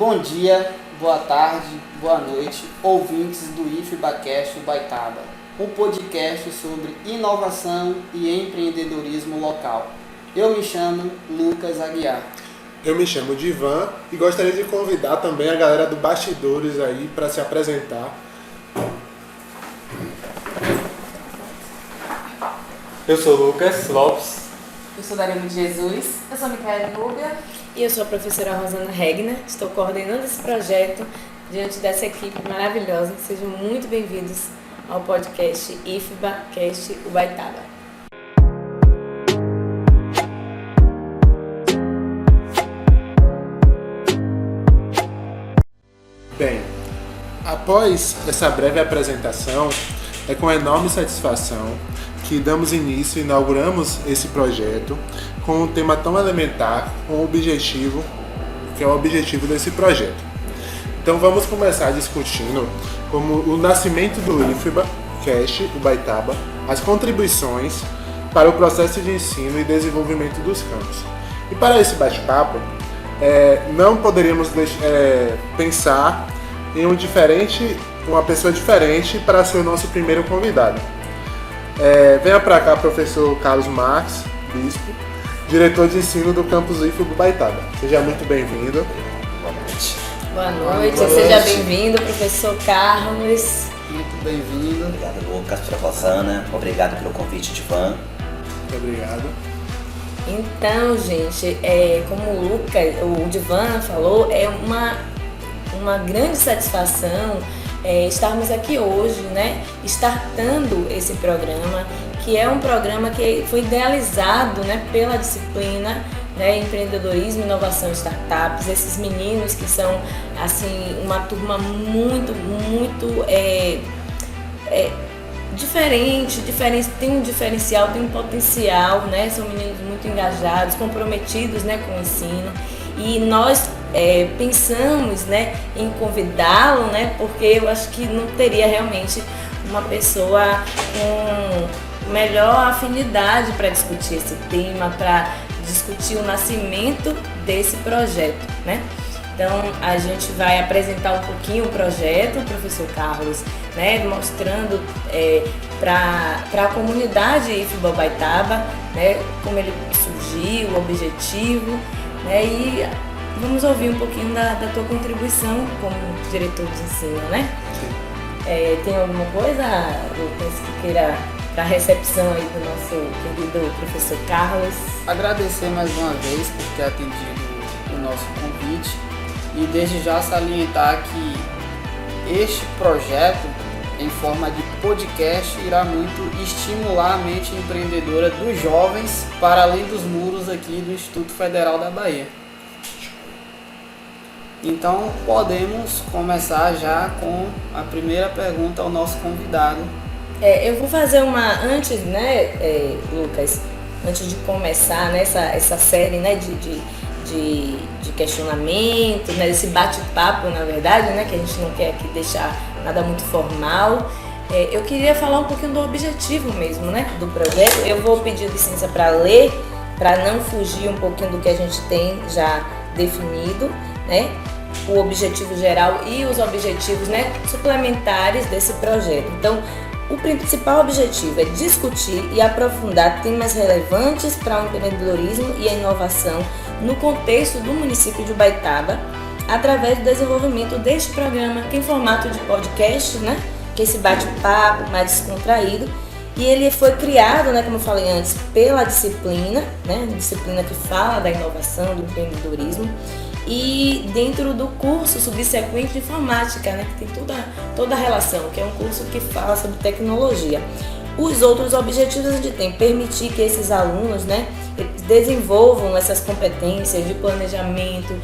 Bom dia, boa tarde, boa noite, ouvintes do IFBAcast Ubaitaba, um podcast sobre inovação e empreendedorismo local. Eu me chamo Lucas Aguiar. Eu me chamo Divan e gostaria de convidar também a galera do Bastidores aí para se apresentar. Eu sou Lucas Lopes. Eu sou Darina de Jesus. Eu sou Micaela Núbia. E eu sou a professora Rosana Regner. Estou coordenando esse projeto diante dessa equipe maravilhosa. Sejam muito bem-vindos ao podcast IFBAcast Ubaitaba. Bem, após essa breve apresentação, é com enorme satisfação que damos início e inauguramos esse projeto com um tema tão elementar, com o objetivo, que é o objetivo desse projeto. Então vamos começar discutindo como o nascimento do IFBAcast Ubaitaba, as contribuições para o processo de ensino e desenvolvimento dos campos. E para esse bate-papo, não poderíamos pensar em uma pessoa diferente para ser o nosso primeiro convidado. Venha para cá, professor Carlos Marques Bispo, diretor de ensino do campus IFB Ubaitaba. Seja muito bem-vindo. Boa noite, seja bem-vindo, professor Carlos. Muito bem-vindo. Obrigado, Lucas, professora Rosana. Obrigado pelo convite, Divan. Muito obrigado. Então, gente, como o Divan falou, é uma grande satisfação estarmos aqui hoje, né, startando esse programa, que é um programa que foi idealizado, né, pela disciplina, né, empreendedorismo, inovação e startups. Esses meninos que são assim uma turma muito diferente, tem um diferencial, tem um potencial, né? São meninos muito engajados, comprometidos, né, com o ensino. E nós pensamos, né, em convidá-lo, né, porque eu acho que não teria realmente uma pessoa com melhor afinidade para discutir esse tema, para discutir o nascimento desse projeto, né? Então, a gente vai apresentar um pouquinho o projeto, o professor Carlos, né, mostrando para a comunidade IFB Ubaitaba, né, como ele surgiu, o objetivo, né, e vamos ouvir um pouquinho da tua contribuição como diretor de ensino, né? Tem alguma coisa, Lucas, que queira para a recepção aí do nosso querido professor Carlos? Agradecer mais uma vez por ter atendido o nosso convite e desde já salientar que este projeto, em forma de podcast, irá muito estimular a mente empreendedora dos jovens para além dos muros aqui do Instituto Federal da Bahia. Então podemos começar já com a primeira pergunta ao nosso convidado. Eu vou fazer antes, né, Lucas, antes de começar, né, essa série, né, de questionamento, né, esse bate-papo, na verdade, né, que a gente não quer aqui deixar nada muito formal. Eu queria falar um pouquinho do objetivo mesmo, né, do projeto. Eu vou pedir licença para ler, para não fugir um pouquinho do que a gente tem já definido, né, o objetivo geral e os objetivos, né, suplementares desse projeto. Então, o principal objetivo é discutir e aprofundar temas relevantes para o empreendedorismo e a inovação no contexto do município de Ubaitaba, através do desenvolvimento deste programa, que é em formato de podcast, né? Que é esse bate-papo mais descontraído. E ele foi criado, né, como eu falei antes, pela disciplina, né? Disciplina que fala da inovação, do empreendedorismo. E dentro do curso subsequente de informática, né, que tem toda a relação, que é um curso que fala sobre tecnologia. Os outros objetivos a gente tem permitir que esses alunos, né, desenvolvam essas competências de planejamento,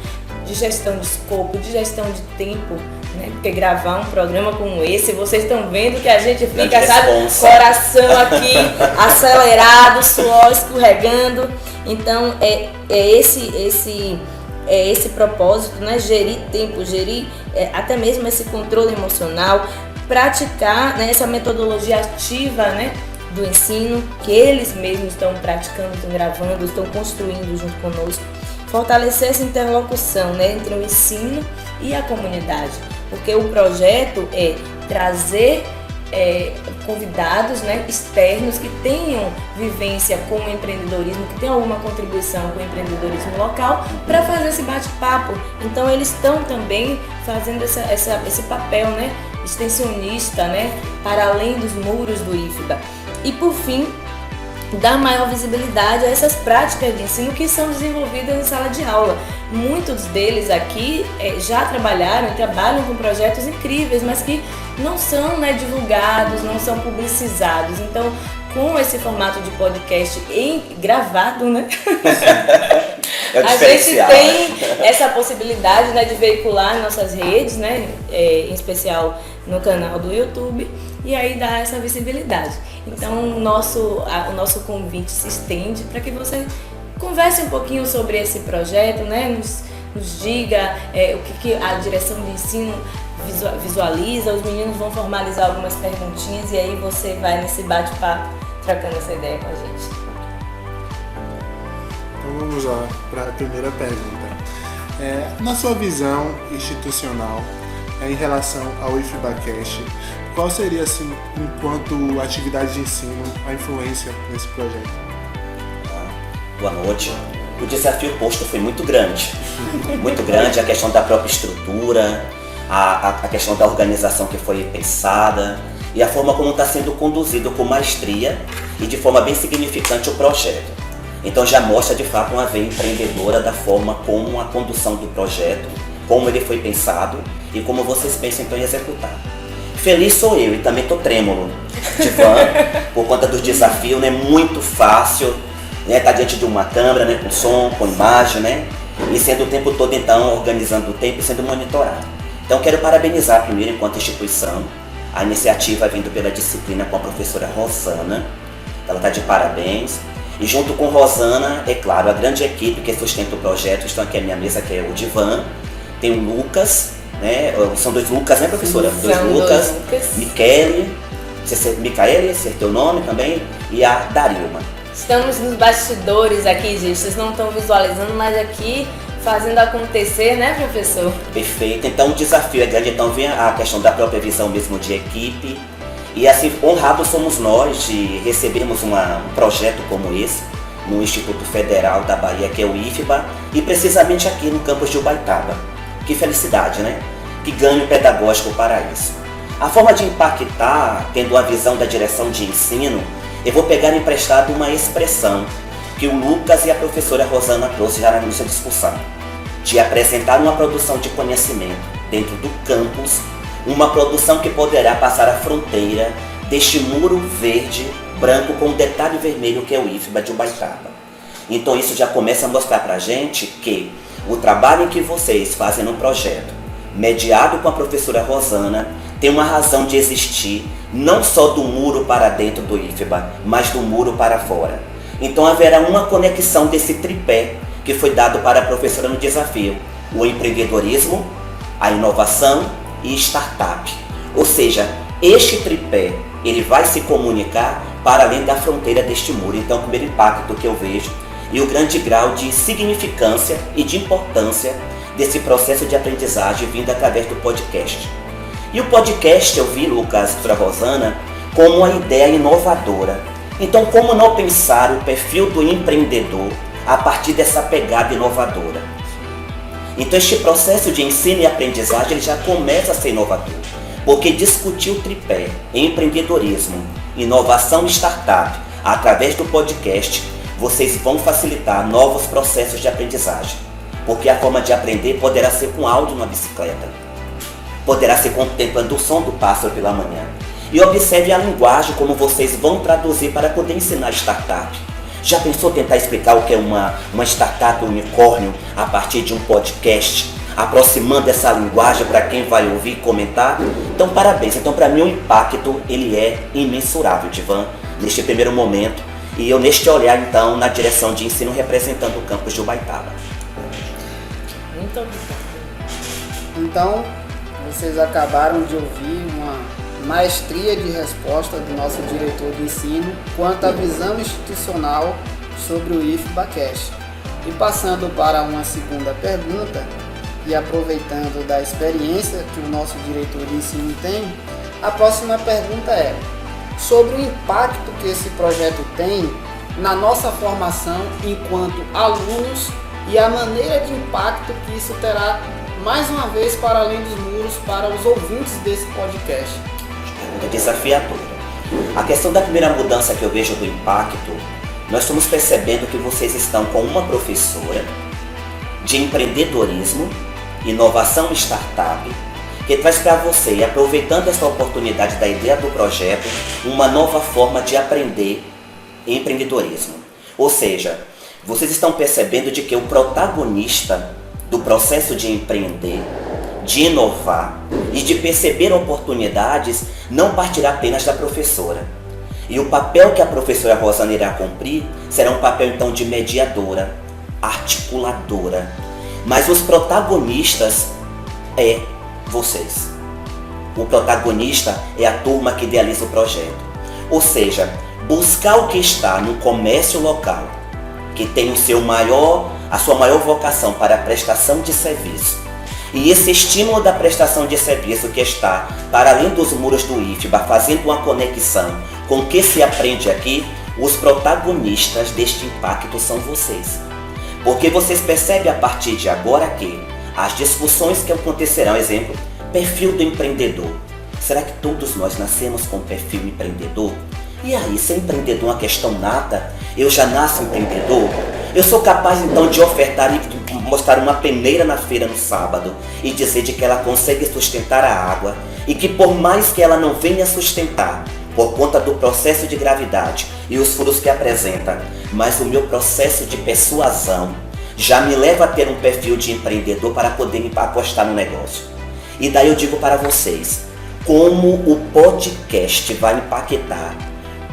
de gestão de escopo, de gestão de tempo, né, porque gravar um programa como esse, vocês estão vendo que a gente fica, sabe, coração aqui acelerado, suor escorregando. Então é esse propósito, né? Gerir tempo, gerir até mesmo esse controle emocional, praticar, né, essa metodologia ativa, né, do ensino, que eles mesmos estão praticando, estão gravando, estão construindo junto conosco. Fortalecer essa interlocução, né, entre o ensino e a comunidade, porque o projeto é trazer convidados, né, externos que tenham vivência com o empreendedorismo, que tenham alguma contribuição com o empreendedorismo local, para fazer esse bate-papo. Então eles estão também fazendo esse papel, né, extensionista, né, para além dos muros do IFBA. E por fim, dar maior visibilidade a essas práticas de ensino que são desenvolvidas em sala de aula. Muitos deles aqui já trabalharam e trabalham com projetos incríveis, mas que não são, né, divulgados, não são publicizados. Então, com esse formato de podcast gravado, né? A gente tem essa possibilidade, né, de veicular em nossas redes, né, em especial no canal do YouTube, e aí dar essa visibilidade. Então o nosso convite se estende para que você converse um pouquinho sobre esse projeto, né, nos diga o que a direção de ensino visualiza. Os meninos vão formalizar algumas perguntinhas e aí você vai nesse bate-papo trocando essa ideia com a gente. Então vamos lá para a primeira pergunta. Na sua visão institucional, em relação ao IFBAcast, qual seria, assim, enquanto atividade de ensino, a influência nesse projeto? Boa noite. O desafio posto foi muito grande. Muito grande, a questão da própria estrutura, a questão da organização que foi pensada e a forma como está sendo conduzido com maestria e de forma bem significante o projeto. Então já mostra de fato uma veia empreendedora da forma como a condução do projeto, como ele foi pensado e como vocês pensam então em executar. Feliz sou eu e também estou trêmulo, Divan, por conta dos desafios, né? Muito fácil, né? Tá diante de uma câmera, né? Com som, com imagem, né? E sendo o tempo todo então organizando o tempo e sendo monitorado. Então quero parabenizar primeiro enquanto instituição a iniciativa vindo pela disciplina com a professora Rosana, ela está de parabéns. E junto com Rosana, é claro, a grande equipe que sustenta o projeto, estão aqui à minha mesa, que é o Divan, tem o Lucas, né? São 2 Lucas, né, professora? Sim, 2 Lucas, Lucas. Micaele, esse é teu nome também, e a Darilma. Estamos nos bastidores aqui, gente, vocês não estão visualizando, mas aqui fazendo acontecer, né, professor? Perfeito, então o desafio é grande, então vem a questão da própria visão mesmo de equipe. E assim, honrados somos nós de recebermos um projeto como esse no Instituto Federal da Bahia, que é o IFBA, e precisamente aqui no campus de Ubaitaba. Que felicidade, né? Que ganho pedagógico para isso. A forma de impactar, tendo a visão da direção de ensino, eu vou pegar emprestado uma expressão que o Lucas e a professora Rosana trouxe já na nossa discussão, de apresentar uma produção de conhecimento dentro do campus, uma produção que poderá passar a fronteira deste muro verde, branco com um detalhe vermelho que é o IFBA de Ubaitaba. Então isso já começa a mostrar para a gente que o trabalho que vocês fazem no projeto, mediado com a professora Rosana, tem uma razão de existir, não só do muro para dentro do IFBA, mas do muro para fora. Então haverá uma conexão desse tripé que foi dado para a professora no desafio, o empreendedorismo, a inovação e startup. Ou seja, este tripé ele vai se comunicar para além da fronteira deste muro. Então o primeiro impacto que eu vejo e o grande grau de significância e de importância desse processo de aprendizagem vindo através do podcast. E o podcast eu vi, Lucas, para Rosana, como uma ideia inovadora. Então como não pensar o perfil do empreendedor a partir dessa pegada inovadora? Então este processo de ensino e aprendizagem ele já começa a ser inovador, porque discutir o tripé, empreendedorismo, inovação e startup, através do podcast, vocês vão facilitar novos processos de aprendizagem, porque a forma de aprender poderá ser com áudio na bicicleta, poderá ser contemplando o som do pássaro pela manhã. E observe a linguagem como vocês vão traduzir para poder ensinar startup. Já pensou tentar explicar o que é uma startup unicórnio a partir de um podcast, aproximando essa linguagem para quem vai ouvir e comentar? Então parabéns, então para mim o impacto ele é imensurável, Divan, neste primeiro momento, e eu neste olhar então na direção de ensino representando o campus de Ubaitaba. Muito obrigada. Então, vocês acabaram de ouvir uma maestria de resposta do nosso diretor de ensino quanto à visão institucional sobre o IFBAcast. E passando para uma segunda pergunta, e aproveitando da experiência que o nosso diretor de ensino tem, a próxima pergunta é sobre o impacto que esse projeto tem na nossa formação enquanto alunos e a maneira de impacto que isso terá, mais uma vez, para além dos muros, para os ouvintes desse podcast. Pergunta desafiadora. A questão da primeira mudança que eu vejo do impacto, nós estamos percebendo que vocês estão com uma professora de empreendedorismo, inovação e startup, que traz para você, aproveitando essa oportunidade da ideia do projeto, uma nova forma de aprender empreendedorismo. Ou seja, vocês estão percebendo de que o protagonista do processo de empreender, de inovar e de perceber oportunidades não partirá apenas da professora. E o papel que a professora Rosana irá cumprir será um papel então de mediadora, articuladora. Mas os protagonistas é vocês. O protagonista é a turma que idealiza o projeto. Ou seja, buscar o que está no comércio local, que tem a sua maior vocação para a prestação de serviço. E esse estímulo da prestação de serviço que está para além dos muros do IFBA, fazendo uma conexão com o que se aprende aqui, os protagonistas deste impacto são vocês. Porque vocês percebem a partir de agora que as discussões que acontecerão, exemplo, perfil do empreendedor. Será que todos nós nascemos com perfil empreendedor? E aí, ser empreendedor é uma questão nata? Eu já nasço empreendedor? Eu sou capaz então de ofertar e mostrar uma peneira na feira no sábado e dizer de que ela consegue sustentar a água e que por mais que ela não venha sustentar por conta do processo de gravidade e os furos que apresenta, mas o meu processo de persuasão já me leva a ter um perfil de empreendedor para poder apostar no negócio. E daí eu digo para vocês, como o podcast vai impactar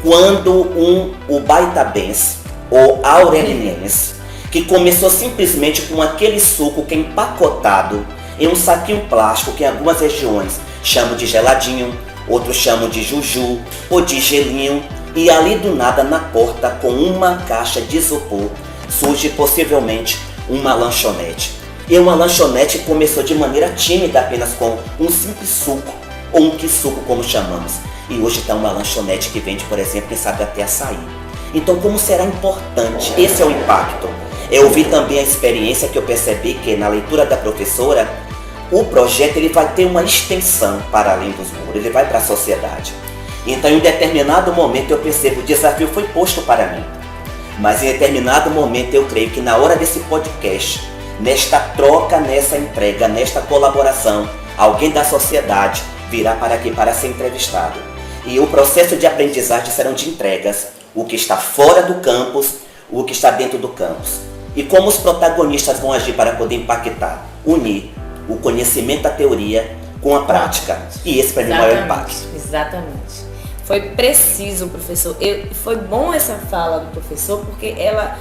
quando o Baitabense ou Aureliense, que começou simplesmente com aquele suco que é empacotado em um saquinho plástico que em algumas regiões chamam de geladinho, outros chamam de juju ou de gelinho, e ali do nada na porta com uma caixa de isopor surge possivelmente uma lanchonete. E uma lanchonete começou de maneira tímida apenas com um simples suco, ou um quisuco como chamamos. E hoje está uma lanchonete que vende, por exemplo, quem sabe até açaí. Então como será importante? Esse é o impacto. Eu vi também a experiência que eu percebi que na leitura da professora, o projeto ele vai ter uma extensão para além dos muros, ele vai para a sociedade. Então em um determinado momento eu percebo, o desafio foi posto para mim. Mas em determinado momento eu creio que na hora desse podcast, nesta troca, nessa entrega, nesta colaboração, alguém da sociedade virá para aqui para ser entrevistado. E o processo de aprendizagem serão de entregas, o que está fora do campus, o que está dentro do campus. E como os protagonistas vão agir para poder impactar, unir o conhecimento da teoria com a prática. E esse para mim é o maior impacto. Exatamente. Foi preciso, professor. Foi bom essa fala do professor, porque ela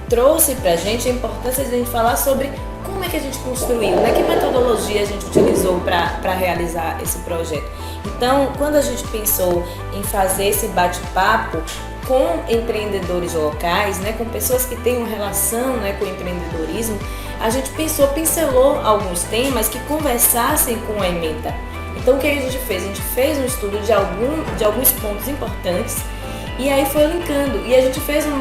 trouxe para a gente a importância de a gente falar sobre como é que a gente construiu, né? Que metodologia a gente utilizou para realizar esse projeto. Então, quando a gente pensou em fazer esse bate-papo com empreendedores locais, né, com pessoas que têm uma relação, né, com o empreendedorismo, a gente pincelou alguns temas que conversassem com a ementa. Então o que a gente fez? A gente fez um estudo de alguns pontos importantes e aí foi linkando. E a gente fez um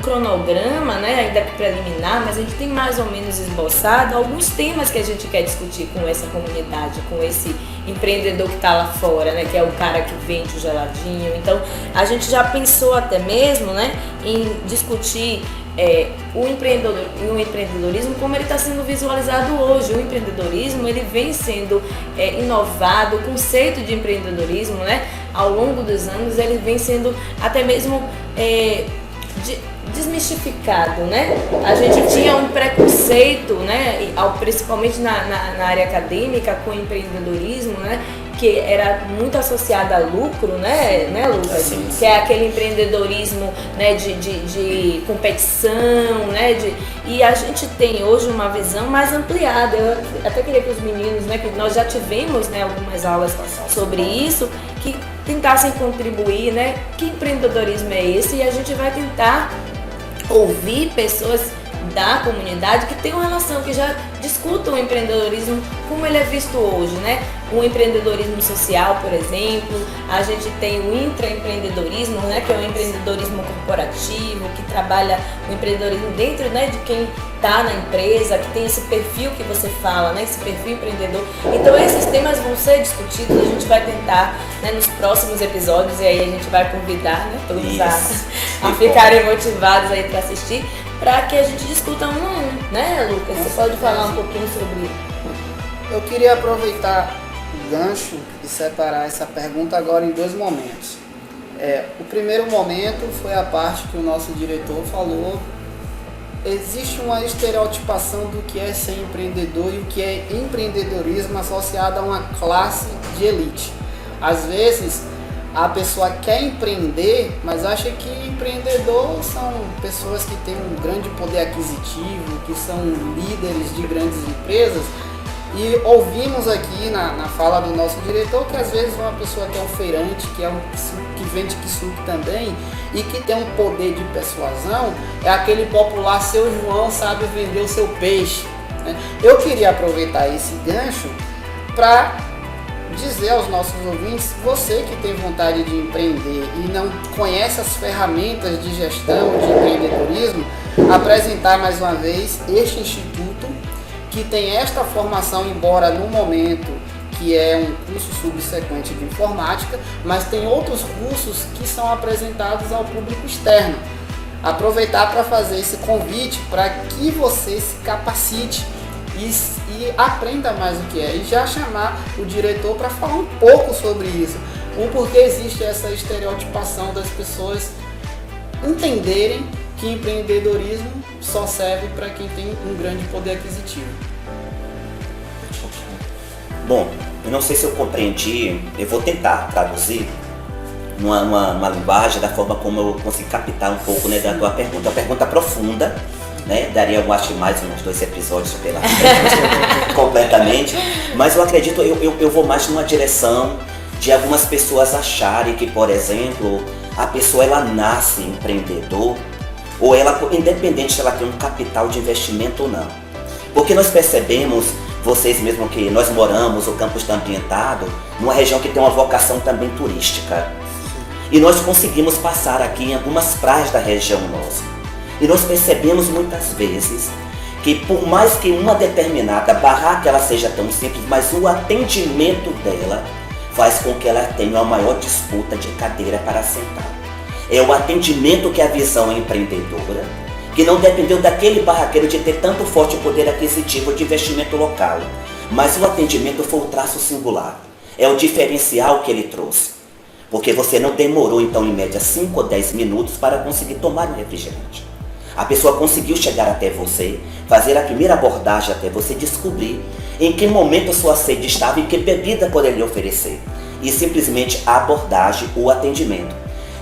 cronograma, né, ainda preliminar, mas a gente tem mais ou menos esboçado alguns temas que a gente quer discutir com essa comunidade, com esse empreendedor que está lá fora, né, que é o cara que vende o geladinho. Então a gente já pensou até mesmo, né, em discutir o empreendedorismo como ele está sendo visualizado hoje. O empreendedorismo ele vem sendo inovado, o conceito de empreendedorismo, né, ao longo dos anos ele vem sendo até mesmo desmistificado, né? A gente tinha um preconceito, né, principalmente na área acadêmica com o empreendedorismo, né, que era muito associado a lucro, né Lucas? Sim. Que é aquele empreendedorismo, né, de competição, né, e a gente tem hoje uma visão mais ampliada. Eu até queria que os meninos, né, que nós já tivemos, né, algumas aulas sobre isso, que tentassem contribuir, né, que empreendedorismo é esse, e a gente vai tentar ouvir pessoas da comunidade que tenham relação, que já discutam o empreendedorismo como ele é visto hoje, né? O empreendedorismo social, por exemplo, a gente tem o intraempreendedorismo, né? Que é o empreendedorismo corporativo, que trabalha o empreendedorismo dentro, né, de quem está na empresa, que tem esse perfil que você fala, né? Esse perfil empreendedor. Então esses temas vão ser discutidos, a gente vai tentar, né, nos próximos episódios, e aí a gente vai convidar, né, todos a ficarem motivados aí para assistir, para que a gente discuta um a um, né, Lucas? Você pode falar um pouquinho sobre... Eu queria aproveitar o gancho e separar essa pergunta agora em dois momentos. O primeiro momento foi a parte que o nosso diretor falou. Existe uma estereotipação do que é ser empreendedor e o que é empreendedorismo associado a uma classe de elite. Às vezes a pessoa quer empreender, mas acha que empreendedor são pessoas que têm um grande poder aquisitivo, que são líderes de grandes empresas. E ouvimos aqui na fala do nosso diretor que às vezes uma pessoa que é um feirante, que vende kisuke também e que tem um poder de persuasão, é aquele popular seu João sabe vender o seu peixe, né? Eu queria aproveitar esse gancho para dizer aos nossos ouvintes, você que tem vontade de empreender e não conhece as ferramentas de gestão, de empreendedorismo, apresentar mais uma vez este instituto que tem esta formação, embora no momento que é um curso subsequente de informática, mas tem outros cursos que são apresentados ao público externo. Aproveitar para fazer esse convite para que você se capacite e aprenda mais o que é, e já chamar o diretor para falar um pouco sobre isso, o porquê existe essa estereotipação das pessoas entenderem que empreendedorismo só serve para quem tem um grande poder aquisitivo. Bom, eu não sei se eu compreendi, eu vou tentar traduzir uma linguagem da forma como eu consigo captar um pouco, né, da tua pergunta. Uma pergunta profunda, né? Daria, eu acho, mais uns 2 episódios pela frente, completamente. Mas eu acredito, eu vou mais numa direção de algumas pessoas acharem que, por exemplo, a pessoa ela nasce empreendedor, ou ela, independente se ela tem um capital de investimento ou não. Porque nós percebemos, vocês mesmo, que nós moramos, o campus está ambientado, numa região que tem uma vocação também turística. E nós conseguimos passar aqui em algumas praias da região nossa. E nós percebemos muitas vezes que por mais que uma determinada barraca ela seja tão simples, mas o atendimento dela faz com que ela tenha uma maior disputa de cadeira para sentar. É o atendimento que a visão é empreendedora, que não dependeu daquele barraqueiro de ter tanto forte poder aquisitivo de investimento local, mas o atendimento foi o traço singular, é o diferencial que ele trouxe, porque você não demorou então em média 5 ou 10 minutos para conseguir tomar um refrigerante. A pessoa conseguiu chegar até você, fazer a primeira abordagem até você, descobrir em que momento sua sede estava e que bebida poderia lhe oferecer, e simplesmente a abordagem, o atendimento.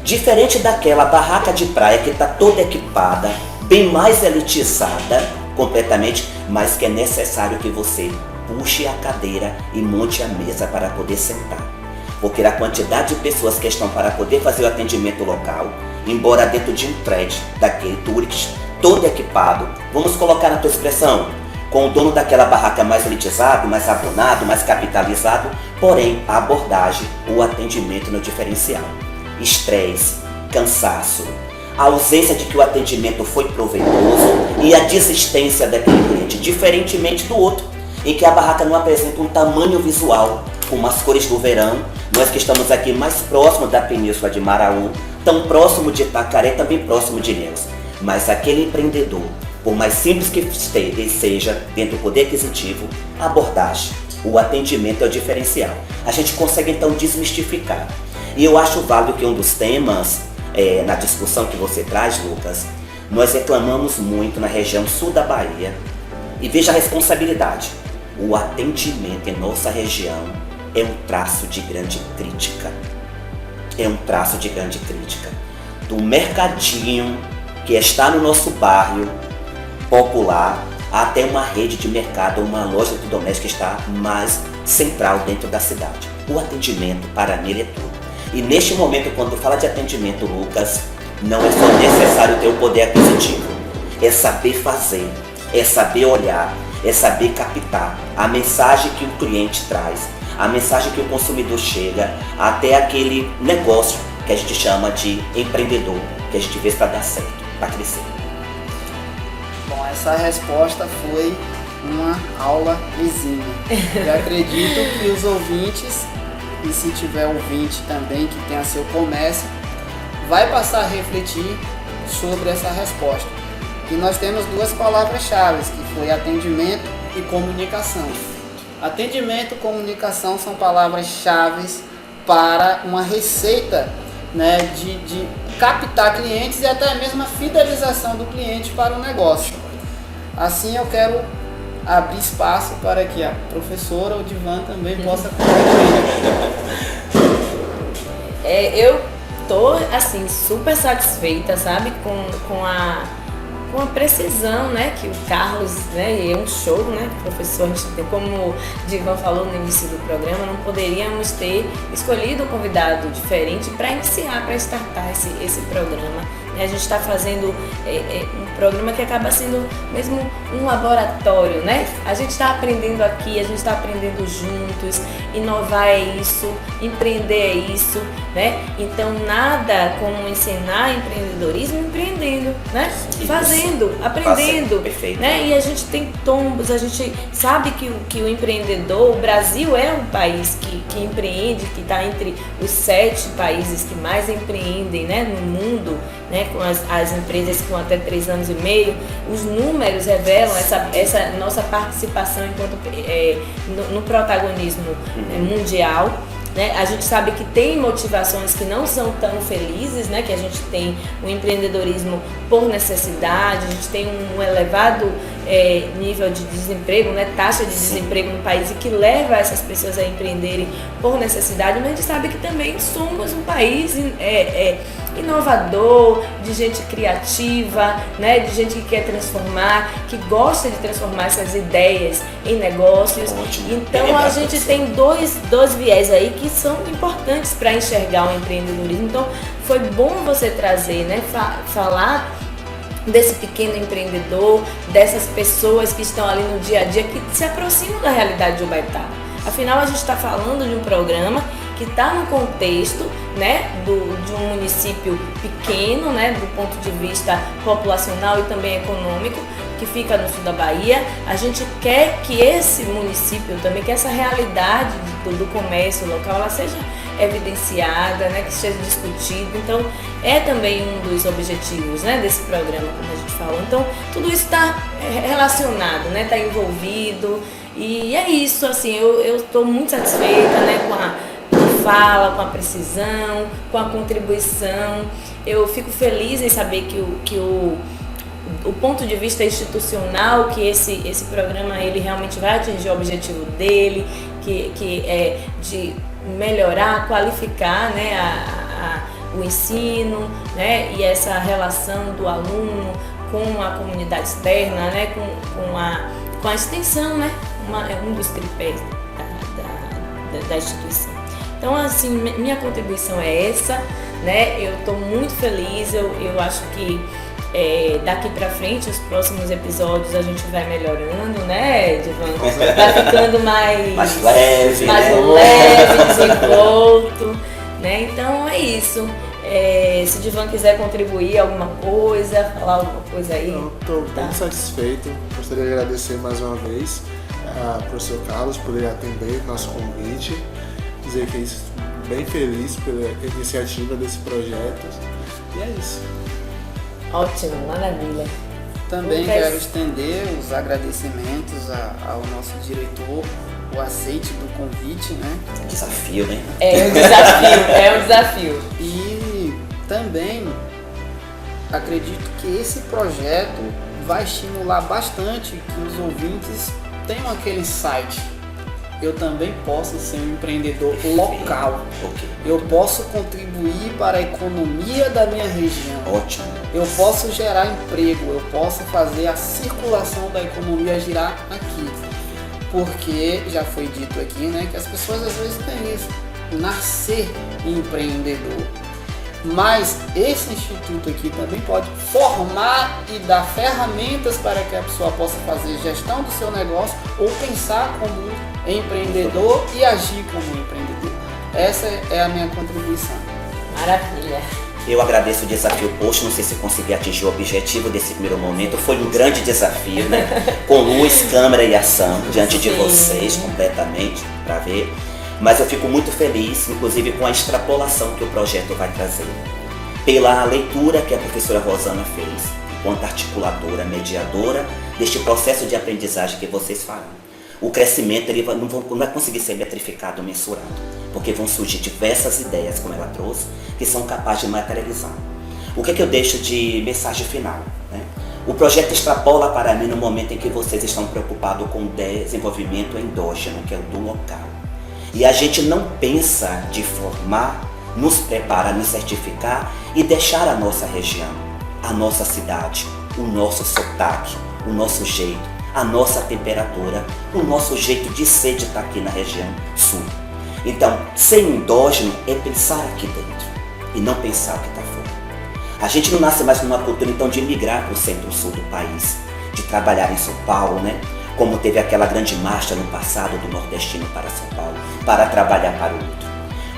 Diferente daquela barraca de praia que está toda equipada, bem mais elitizada completamente, mas que é necessário que você puxe a cadeira e monte a mesa para poder sentar. Porque a quantidade de pessoas que estão para poder fazer o atendimento local, embora dentro de um prédio daquele Turix, todo equipado, vamos colocar na tua expressão, com o dono daquela barraca mais elitizado, mais abonado, mais capitalizado, porém a abordagem, o atendimento no diferencial. Estresse, cansaço, a ausência de que o atendimento foi proveitoso e a desistência daquele cliente, diferentemente do outro, em que a barraca não apresenta um tamanho visual, como as cores do verão. Nós que estamos aqui mais próximo da Península de Maraú, tão próximo de Itacaré, também próximo de Ilhéus. Mas aquele empreendedor, por mais simples que seja, dentro do poder aquisitivo, a abordagem, o atendimento é o diferencial. A gente consegue então desmistificar. E eu acho válido que um dos temas, na discussão que você traz, Lucas, nós reclamamos muito na região sul da Bahia, e veja a responsabilidade. O atendimento em nossa região é um traço de grande crítica. É um traço de grande crítica. Do mercadinho que está no nosso bairro popular até uma rede de mercado, uma loja de doméstica que está mais central dentro da cidade. O atendimento para mim é tudo. E neste momento, quando fala de atendimento, Lucas, não é só necessário ter o poder aquisitivo. é saber fazer, é saber olhar, é saber captar a mensagem que o cliente traz, a mensagem que o consumidor chega até aquele negócio que a gente chama de empreendedor, que a gente vê para dar certo, para crescer. Bom, essa resposta foi uma aula exímia. Eu acredito que os ouvintes, e se tiver ouvinte também que tenha seu comércio, vai passar a refletir sobre essa resposta. E nós temos duas palavras-chave, que foi atendimento e comunicação. Atendimento e comunicação são palavras-chave para uma receita, né, de captar clientes e até mesmo a fidelização do cliente para o negócio. Assim eu quero abrir espaço para que a professora ou Divan também possa contribuir. Eu tô assim super satisfeita, sabe, com a precisão, né, que o Carlos, né, é um show, né, professor, a gente tem, como o Divan falou no início do programa, não poderíamos ter escolhido um convidado diferente para iniciar, para startar esse programa. A gente está fazendo um programa que acaba sendo mesmo um laboratório, né? A gente está aprendendo aqui, a gente está aprendendo juntos, inovar é isso, empreender é isso, né? Então nada como ensinar empreendedorismo empreendendo, né? Fazendo, aprendendo, perfeito, né? E a gente tem tombos, a gente sabe que o empreendedor, o Brasil é um país que empreende, que está entre os 7 países que mais empreendem, né, no mundo, né, com as empresas com até 3 anos e meio. Os números revelam essa nossa participação enquanto no protagonismo mundial. Né? A gente sabe que tem motivações que não são tão felizes, né? Que a gente tem o empreendedorismo por necessidade, a gente tem um elevado nível de desemprego, né? Taxa de desemprego no país e que leva essas pessoas a empreenderem por necessidade, mas a gente sabe que também somos um país inovador, de gente criativa, né? De gente que quer transformar, que gosta de transformar essas ideias em negócios. Ótimo. Então a gente tem dois viés aí que são importantes para enxergar o empreendedorismo. Então foi bom você trazer, né? Falar desse pequeno empreendedor, dessas pessoas que estão ali no dia a dia, que se aproximam da realidade de Humaitá. Afinal, a gente está falando de um programa que está no contexto, né, de um município pequeno, né, do ponto de vista populacional e também econômico, que fica no sul da Bahia. A gente quer que esse município também, que essa realidade do comércio local, ela seja evidenciada, né, que seja discutida. Então, é também um dos objetivos, né, desse programa, como a gente falou. Então, tudo isso está relacionado, né, está envolvido. E é isso, assim, eu estou muito satisfeita, né, com a fala, com a precisão, com a contribuição. Eu fico feliz em saber que o ponto de vista institucional, que esse programa ele realmente vai atingir o objetivo dele, que é de melhorar, qualificar, né, o ensino, né, e essa relação do aluno com a comunidade externa, né, com a extensão, né, um dos tripés da instituição. Então, assim, minha contribuição é essa, né? Eu estou muito feliz, eu acho que daqui para frente, os próximos episódios, a gente vai melhorando, né, Divan? Vai ficando mais leve, desenvolto, né? Então, é isso. Se Divan quiser contribuir alguma coisa, falar alguma coisa aí. Eu estou bem satisfeito, gostaria de agradecer mais uma vez ao professor Carlos por ele atender nosso convite, dizer que estou bem feliz pela iniciativa desse projeto, e é isso. Ótimo, maravilha. Também quero estender os agradecimentos ao nosso diretor, o aceite do convite, né? Desafio, né? É um desafio. E também acredito que esse projeto vai estimular bastante que os ouvintes tenham aquele insight. Eu também posso ser um empreendedor local. Ok. Eu posso contribuir para a economia da minha região. Ótimo. Eu posso gerar emprego, eu posso fazer a circulação da economia girar aqui. Porque já foi dito aqui, né, que as pessoas às vezes têm isso, nascer empreendedor. Mas esse instituto aqui também pode formar e dar ferramentas para que a pessoa possa fazer gestão do seu negócio ou pensar como empreendedor e agir como empreendedor. Essa é a minha contribuição. Maravilha. Eu agradeço o desafio posto, não sei se consegui atingir o objetivo desse primeiro momento. Foi um grande desafio, né? Com luz, câmera e ação diante de vocês completamente, para ver. Mas eu fico muito feliz, inclusive com a extrapolação que o projeto vai trazer. Pela leitura que a professora Rosana fez, enquanto articuladora, mediadora deste processo de aprendizagem que vocês falam. O crescimento ele não vai conseguir ser metrificado, mensurado, porque vão surgir diversas ideias, como ela trouxe, que são capazes de materializar. O que é que eu deixo de mensagem final? Né? O projeto extrapola para mim no momento em que vocês estão preocupados com o desenvolvimento endógeno, que é o do local. E a gente não pensa de formar, nos prepara, nos certificar e deixar a nossa região, a nossa cidade, o nosso sotaque, o nosso jeito, a nossa temperatura, o nosso jeito de ser de estar aqui na região sul. Então, ser endógeno é pensar aqui dentro e não pensar o que está fora. A gente não nasce mais numa cultura então de migrar para o centro-sul do país, de trabalhar em São Paulo, né? Como teve aquela grande marcha no passado do nordestino para São Paulo, para trabalhar para o outro.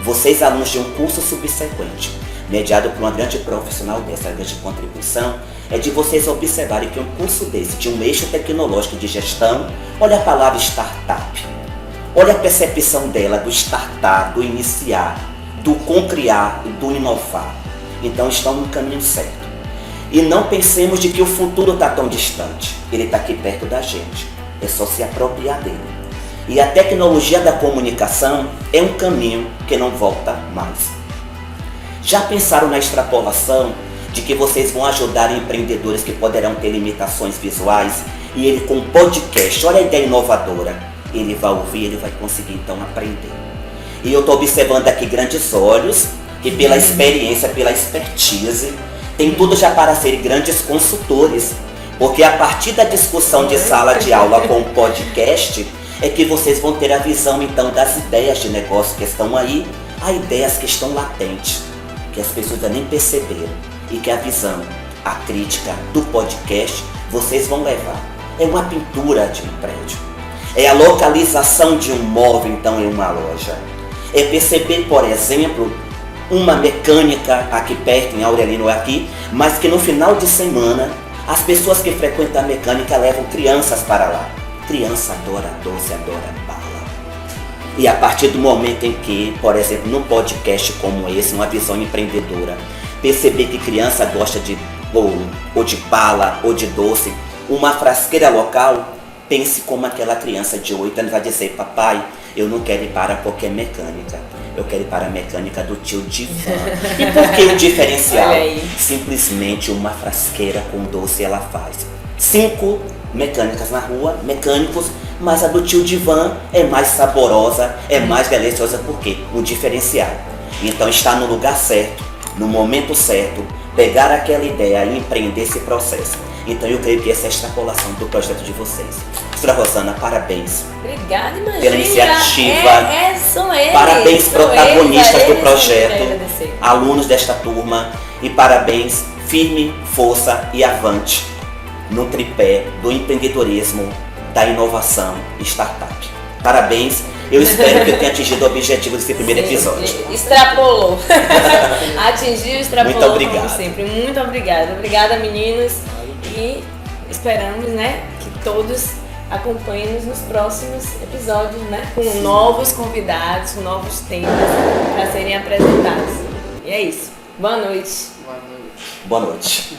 Vocês, alunos de um curso subsequente, mediado por uma grande profissional dessa grande contribuição, é de vocês observarem que um curso desse, de um eixo tecnológico de gestão, olha a palavra startup, olha a percepção dela do startar, do iniciar, do concriar, do inovar. Então estão no caminho certo. E não pensemos de que o futuro está tão distante, ele está aqui perto da gente, é só se apropriar dele. E a tecnologia da comunicação é um caminho que não volta mais. Já pensaram na extrapolação de que vocês vão ajudar empreendedores que poderão ter limitações visuais e ele com podcast, olha a ideia inovadora, ele vai ouvir, ele vai conseguir então aprender. E eu estou observando aqui grandes olhos que pela experiência, pela expertise, tem tudo já para serem grandes consultores, porque a partir da discussão de sala de aula com o podcast é que vocês vão ter a visão então das ideias de negócio que estão aí, há ideias que estão latentes, que as pessoas ainda nem perceberam e que a visão, a crítica do podcast vocês vão levar. É uma pintura de um prédio, é a localização de um móvel então em uma loja, é perceber, por exemplo, uma mecânica aqui perto, em Aurelino aqui, mas que no final de semana as pessoas que frequentam a mecânica levam crianças para lá. Criança adora doce, adora bala. E a partir do momento em que, por exemplo, num podcast como esse, uma visão empreendedora, perceber que criança gosta de bolo, ou de bala, ou de doce, uma frasqueira local, pense como aquela criança de 8 anos vai dizer: papai, eu não quero ir para qualquer mecânica, eu quero ir para a mecânica do tio Divan. E por que o diferencial? Simplesmente uma frasqueira com doce ela faz. 5 mecânicas na rua, mecânicos, mas a do tio Divan é mais saborosa, é mais deliciosa, porque o diferencial. Então está no lugar certo, no momento certo, pegar aquela ideia e empreender esse processo. Então eu creio que essa é a extrapolação do projeto de vocês. Professora Rosana, parabéns. Obrigada, imagina. Pela iniciativa. São eles. Parabéns, protagonistas do projeto, agradecer. alunos desta turma, e parabéns, firme, força e avante no tripé do empreendedorismo, da inovação e startup. Parabéns, eu espero que eu tenha atingido o objetivo desse primeiro episódio. Extrapolou. Atingiu, extrapolou. Muito obrigado. Como sempre. Muito obrigada. Obrigada, meninos. E esperamos, né, que todos acompanhem-nos nos próximos episódios, né, com novos convidados, com novos temas para serem apresentados. E é isso. Boa noite. Boa noite. Boa noite.